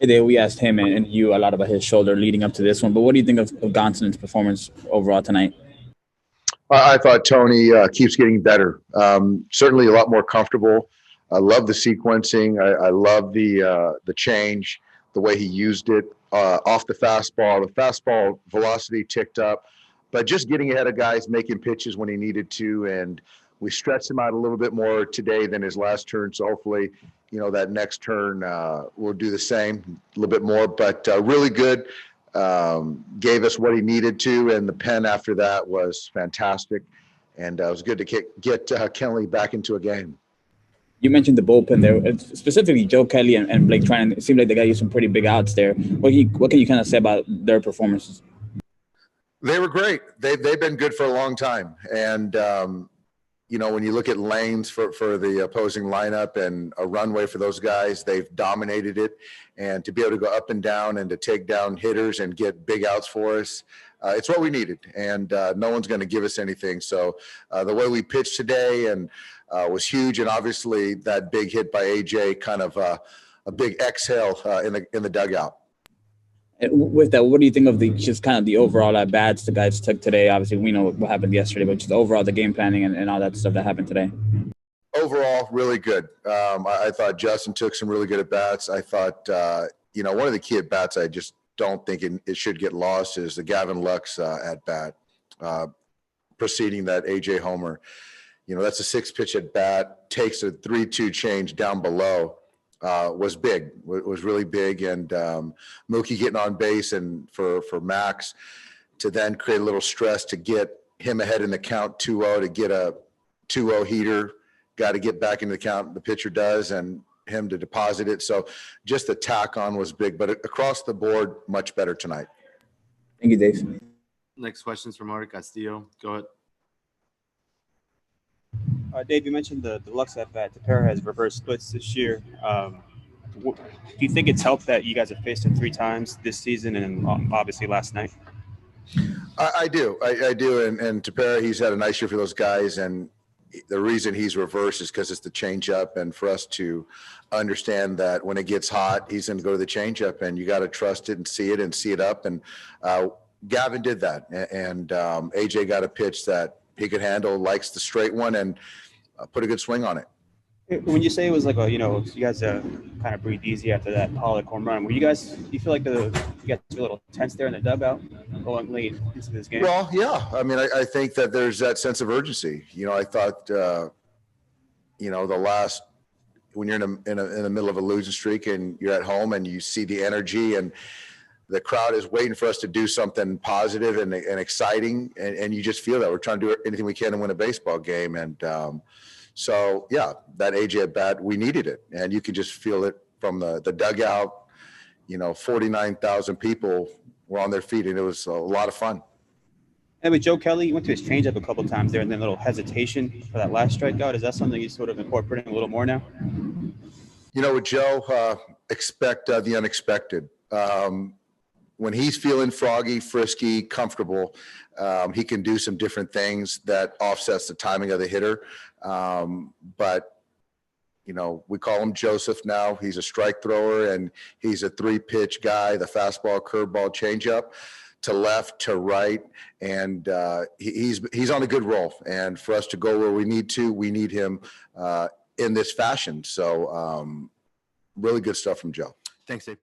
Today we asked him and you a lot about his shoulder leading up to this one, but what do you think of Gonson's performance overall tonight? I thought Tony keeps getting better. Certainly a lot more comfortable. I love the sequencing. I love the change, the way he used it off the fastball. The fastball velocity ticked up, but just getting ahead of guys, making pitches when he needed to, and we stretched him out a little bit more today than his last turn. So hopefully, that next turn we'll do the same, a little bit more. But really good. Gave us what he needed to, and the pen after that was fantastic, and it was good to get Kenley back into a game. You mentioned the bullpen there, specifically Joe Kelly and Blake Trinan. It seemed like they got you some pretty big outs there. What can you kind of say about their performances? They were great. They've been good for a long time, and when you look at lanes for the opposing lineup and a runway for those guys, they've dominated it. And to be able to go up and down and to take down hitters and get big outs for us, it's what we needed. And no one's going to give us anything. So the way we pitched today and was huge. And obviously that big hit by AJ, kind of a big exhale in the dugout. With that, what do you think of the overall at bats the guys took today? Obviously, we know what happened yesterday, but just overall the game planning and all that stuff that happened today. Overall, really good. I thought Justin took some really good at bats. I thought, one of the key at bats I just don't think it should get lost is the Gavin Lux at bat, preceding that AJ homer. That's a 6-pitch at bat, takes a 3-2 change down below. Was big, was really big, and Mookie getting on base and for Max to then create a little stress to get him ahead in the count 2-0 to get a 2-0 heater, got to get back into the count, the pitcher does, and him to deposit it. So just the tack on was big, but across the board, much better tonight. Thank you, Dave. Next question is from Mark Castillo. Go ahead. Dave, you mentioned the Lux at bat. The pair has reverse splits this year. Do you think it's helped that you guys have faced him 3 times this season and obviously last night? I do. And Tepera, he's had a nice year for those guys. And the reason he's reversed is because it's the changeup. And for us to understand that when it gets hot, he's going to go to the changeup, and you got to trust it and see it up. And Gavin did that. And AJ got a pitch that he could handle, likes the straight one, and put a good swing on it. When you say it was like you guys kind of breathed easy after that Pollock home run, do you feel like you guys were a little tense there in the dugout going late into this game? Well, yeah. I mean, I think that there's that sense of urgency. I thought, the last, when you're in the middle of a losing streak and you're at home and you see the energy and the crowd is waiting for us to do something positive and exciting, and you just feel that we're trying to do anything we can to win a baseball game. And so, yeah, that AJ at bat, we needed it, and you can just feel it from the dugout. 49,000 people were on their feet, and it was a lot of fun. And with Joe Kelly, you went to his changeup a couple of times there, and then a little hesitation for that last strikeout. Is that something you sort of incorporating a little more now? With Joe, expect the unexpected. When he's feeling froggy, frisky, comfortable, he can do some different things that offsets the timing of the hitter. But we call him Joseph now. He's a strike thrower, and he's a 3-pitch guy, the fastball, curveball, changeup, to left, to right. And he's on a good roll. And for us to go where we need him in this fashion. So really good stuff from Joe. Thanks, Dave.